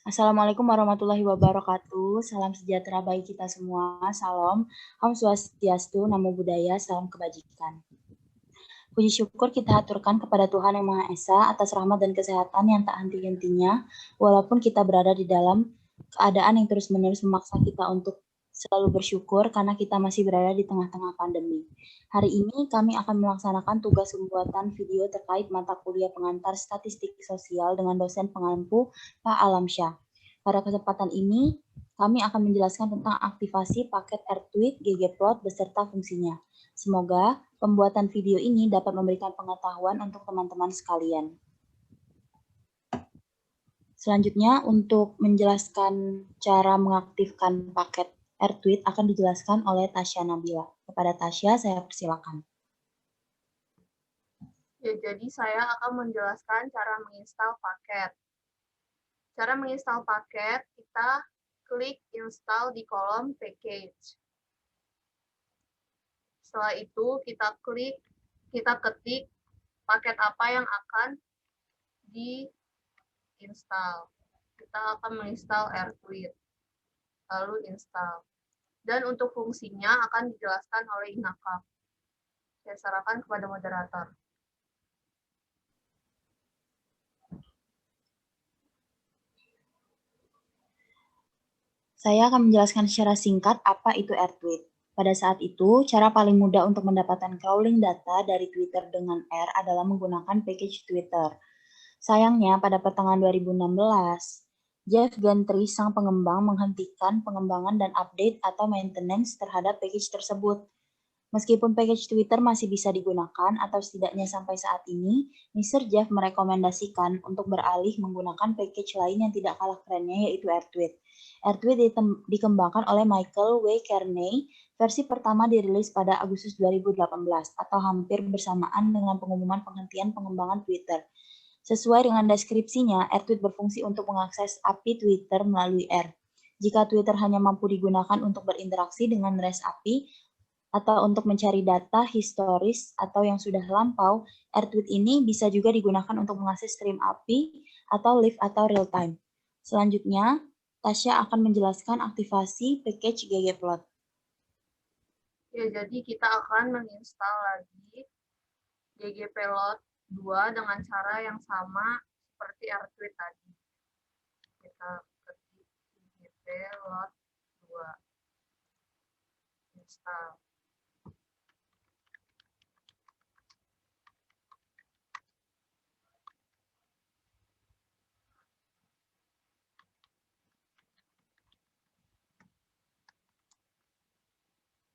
Assalamualaikum warahmatullahi wabarakatuh. Salam sejahtera bagi kita semua. Salam. Om Swastiastu, Namo Buddhaya, salam kebajikan. Puji syukur kita aturkan kepada Tuhan Yang Maha Esa atas rahmat dan kesehatan yang tak henti-hentinya, walaupun kita berada di dalam keadaan yang terus-menerus memaksa kita untuk selalu bersyukur karena kita masih berada di tengah-tengah pandemi. Hari ini kami akan melaksanakan tugas pembuatan video terkait mata kuliah pengantar statistik sosial dengan dosen pengampu Pak Alamsyah. Pada kesempatan ini, kami akan menjelaskan tentang aktivasi paket AirTweet, ggplot, beserta fungsinya. Semoga pembuatan video ini dapat memberikan pengetahuan untuk teman-teman sekalian. Selanjutnya, untuk menjelaskan cara mengaktifkan paket AirTweet akan dijelaskan oleh Tasya Nabila. Kepada Tasya, saya persilakan. Ya, jadi saya akan menjelaskan cara menginstal paket. Cara menginstal paket, kita klik install di kolom package. Setelah itu kita ketik paket apa yang akan diinstal. Kita akan menginstal AirTweet, lalu install. Dan untuk fungsinya akan dijelaskan oleh Inaka. Saya serahkan kepada moderator. Saya akan menjelaskan secara singkat apa itu AirTweet. Pada saat itu, cara paling mudah untuk mendapatkan crawling data dari Twitter dengan R adalah menggunakan package Twitter. Sayangnya, pada pertengahan 2016, Jeff Gentry, sang pengembang, menghentikan pengembangan dan update atau maintenance terhadap package tersebut. Meskipun package Twitter masih bisa digunakan atau setidaknya sampai saat ini, Mr. Jeff merekomendasikan untuk beralih menggunakan package lain yang tidak kalah kerennya yaitu AirTweet. AirTweet dikembangkan oleh Michael W. Kearney. Versi pertama dirilis pada Agustus 2018 atau hampir bersamaan dengan pengumuman penghentian pengembangan Twitter. Sesuai dengan deskripsinya, AirTweet berfungsi untuk mengakses API Twitter melalui R. Jika Twitter hanya mampu digunakan untuk berinteraksi dengan REST API, atau untuk mencari data historis atau yang sudah lampau, AirTweet ini bisa juga digunakan untuk mengakses stream API atau live atau real time. Selanjutnya, Tasya akan menjelaskan aktivasi package ggplot. Ya, jadi kita akan menginstal lagi ggplot 2 dengan cara yang sama seperti AirTweet tadi. Kita ketik ggplot 2 install.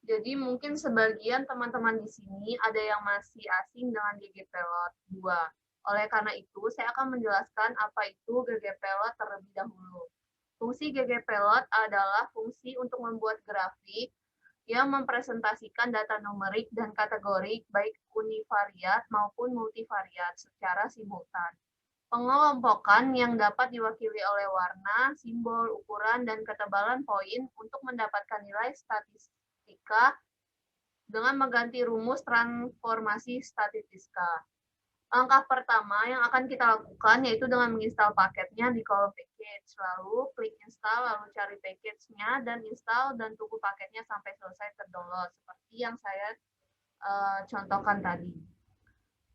Jadi mungkin sebagian teman-teman di sini ada yang masih asing dengan ggplot 2. Oleh karena itu, saya akan menjelaskan apa itu ggplot terlebih dahulu. Fungsi ggplot adalah fungsi untuk membuat grafik yang mempresentasikan data numerik dan kategorik baik univariat maupun multivariat secara simultan. Pengelompokan yang dapat diwakili oleh warna, simbol, ukuran, dan ketebalan poin untuk mendapatkan nilai statistika dengan mengganti rumus transformasi statistika. Langkah pertama yang akan kita lakukan yaitu dengan menginstal paketnya di kolom package. Lalu klik install, lalu cari package-nya dan install dan tunggu paketnya sampai selesai terdownload seperti yang saya contohkan tadi.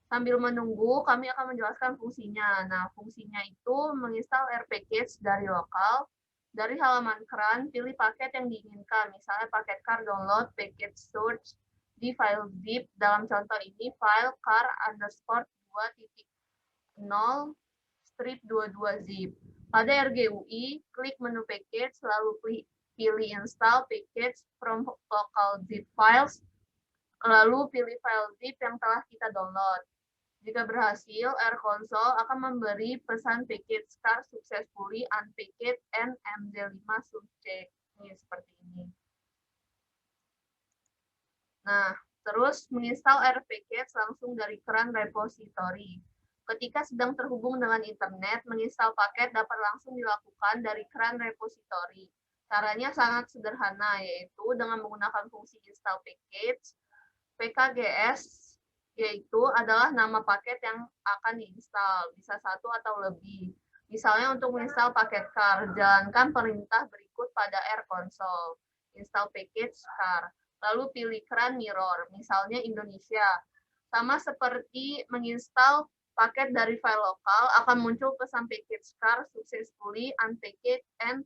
Sambil menunggu, kami akan menjelaskan fungsinya. Nah, fungsinya itu menginstal Air Package dari lokal. Dari halaman CRAN, pilih paket yang diinginkan. Misalnya paket car download, package search di file zip. Dalam contoh ini, file car underscore 2.0 strip 22 zip. Pada RGUI, klik menu package, lalu pilih install package from local zip files, lalu pilih file zip yang telah kita download. Jika berhasil, Air Console akan memberi pesan package car successfully unpackaged and MD5 subject. Ini seperti ini. Nah, terus menginstal Air Package langsung dari CRAN repository. Ketika sedang terhubung dengan internet, menginstal paket dapat langsung dilakukan dari CRAN repository. Caranya sangat sederhana, yaitu dengan menggunakan fungsi install package, pkgs, yaitu adalah nama paket yang akan diinstal, bisa satu atau lebih. Misalnya untuk menginstal paket car, jalankan perintah berikut pada R console. Install package car, lalu pilih keran mirror, misalnya Indonesia. Sama seperti menginstal paket dari file lokal, akan muncul pesan package car successfully unpackaged and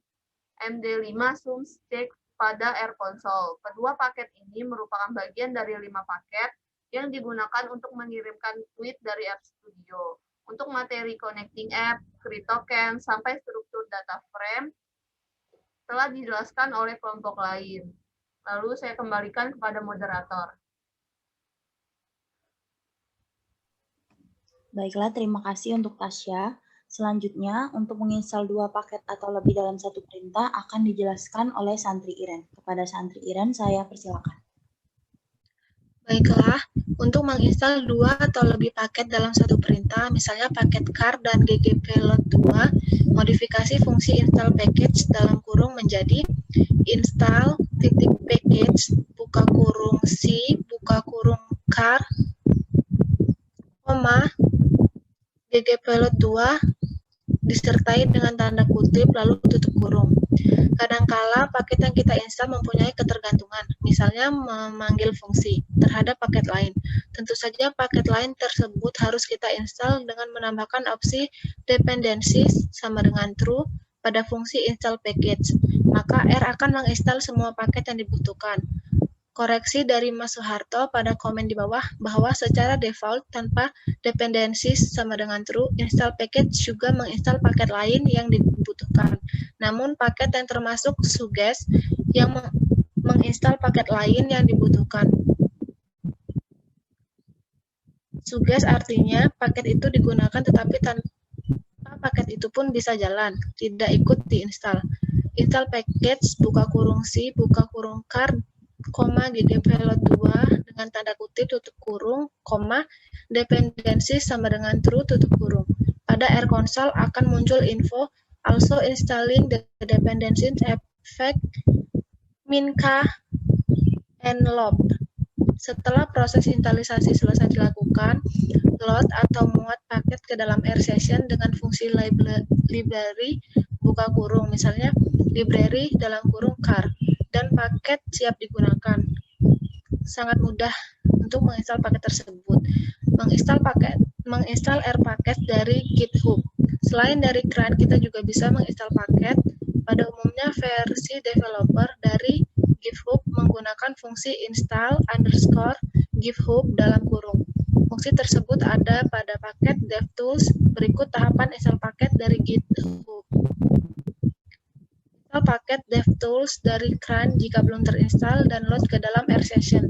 MD5 sumstek pada R console. Kedua paket ini merupakan bagian dari 5 paket yang digunakan untuk mengirimkan tweet dari App Studio. Untuk materi connecting app, CryptoCam, sampai struktur data frame telah dijelaskan oleh kelompok lain. Lalu saya kembalikan kepada moderator. Baiklah, terima kasih untuk Tasya. Selanjutnya, untuk menginstal 2 paket atau lebih dalam satu perintah akan dijelaskan oleh Santri Iren. Kepada Santri Iren, saya persilakan. Baiklah, untuk menginstal 2 atau lebih paket dalam satu perintah, misalnya paket car dan ggplot2, modifikasi fungsi install package dalam kurung menjadi install titik package buka kurung c buka kurung car, ggplot2 disertai dengan tanda kutip lalu tutup kurung. Kadangkala paket yang kita install mempunyai ketergantungan, misalnya memanggil fungsi terhadap paket lain. Tentu saja paket lain tersebut harus kita install dengan menambahkan opsi dependencies sama dengan true pada fungsi install package. Maka R akan menginstal semua paket yang dibutuhkan. Koreksi dari Mas Soeharto pada komen di bawah bahwa secara default tanpa dependencies sama dengan true, install package juga menginstal paket lain yang dibutuhkan. Namun paket yang termasuk suggest yang menginstal paket lain yang dibutuhkan. Suggest artinya paket itu digunakan tetapi tanpa paket itu pun bisa jalan, tidak ikut diinstal. Install package buka kurung C buka kurung car, ggplot2 dengan tanda kutip tutup kurung, dependency sama dengan true tutup kurung. Pada R console akan muncul info also installing the dependencies effect minka and load. Setelah proses instalisasi selesai dilakukan, load atau muat paket ke dalam R session dengan fungsi library buka kurung, misalnya library dalam kurung car, dan paket siap digunakan. Sangat mudah untuk menginstal paket tersebut. Menginstal R paket dari GitHub. Selain dari CRAN, kita juga bisa menginstal paket pada umumnya versi developer dari GitHub menggunakan fungsi install _ GitHub dalam kurung. Fungsi tersebut ada pada paket DevTools. Berikut tahapan install paket dari GitHub. Install paket DevTools dari CRAN jika belum terinstall dan load ke dalam R session.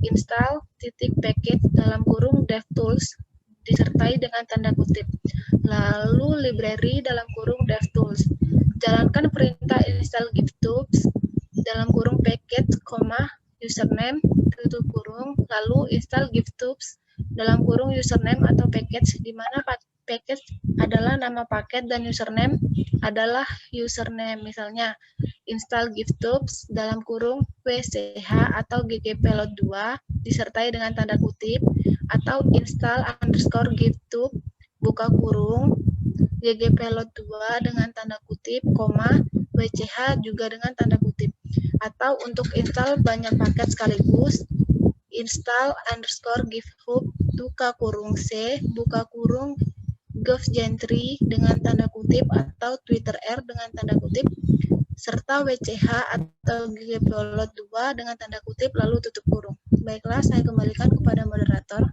Install titik package dalam kurung DevTools disertai dengan tanda kutip. Lalu library dalam kurung DevTools. Jalankan perintah install GitHubs dalam kurung package, username tutup kurung, lalu install GitHubs dalam kurung username atau package, di mana package adalah nama paket dan username adalah username. Misalnya install GitHubs dalam kurung wch atau ggplot2 disertai dengan tanda kutip, atau install _ GitHub buka kurung ggplot2 dengan tanda kutip, wch juga dengan tanda kutip. Atau untuk install banyak paket sekaligus, install _ GitHub buka kurung c buka kurung govgentry dengan tanda kutip atau Twitter R dengan tanda kutip, serta wch atau ggplot2 dengan tanda kutip lalu tutup kurung. Baiklah, saya kembalikan kepada moderator.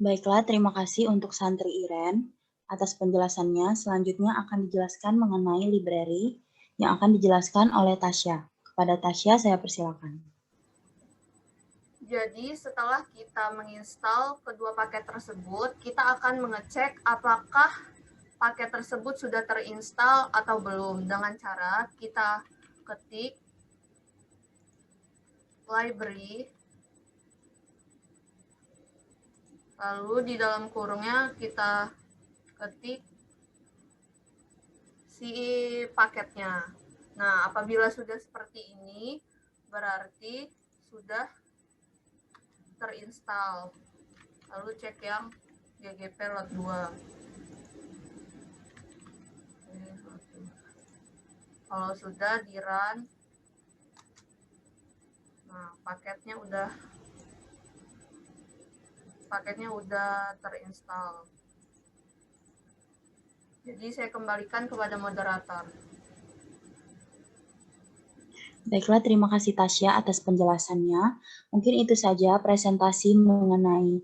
Baiklah, terima kasih untuk Santri Iren atas penjelasannya. Selanjutnya akan dijelaskan mengenai library yang akan dijelaskan oleh Tasya. Kepada Tasya, saya persilakan. Jadi setelah kita menginstal kedua paket tersebut, kita akan mengecek apakah paket tersebut sudah terinstall atau belum dengan cara kita ketik library Lalu di dalam kurungnya kita ketik si paketnya. Nah, apabila sudah seperti ini, berarti sudah terinstall. Lalu cek yang GGP lot 2. Kalau sudah di run, nah paketnya udah terinstall. Jadi saya kembalikan kepada moderator. Baiklah, terima kasih Tasya atas penjelasannya. Mungkin itu saja presentasi mengenai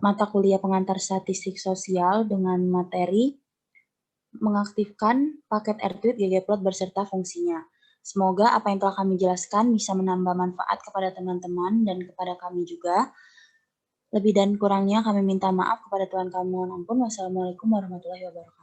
mata kuliah pengantar statistik sosial dengan materi mengaktifkan paket RTweet ggplot beserta fungsinya. Semoga apa yang telah kami jelaskan bisa menambah manfaat kepada teman-teman dan kepada kami juga. Lebih dan kurangnya kami minta maaf kepada Tuhan kami mohon ampun. Wassalamualaikum warahmatullahi wabarakatuh.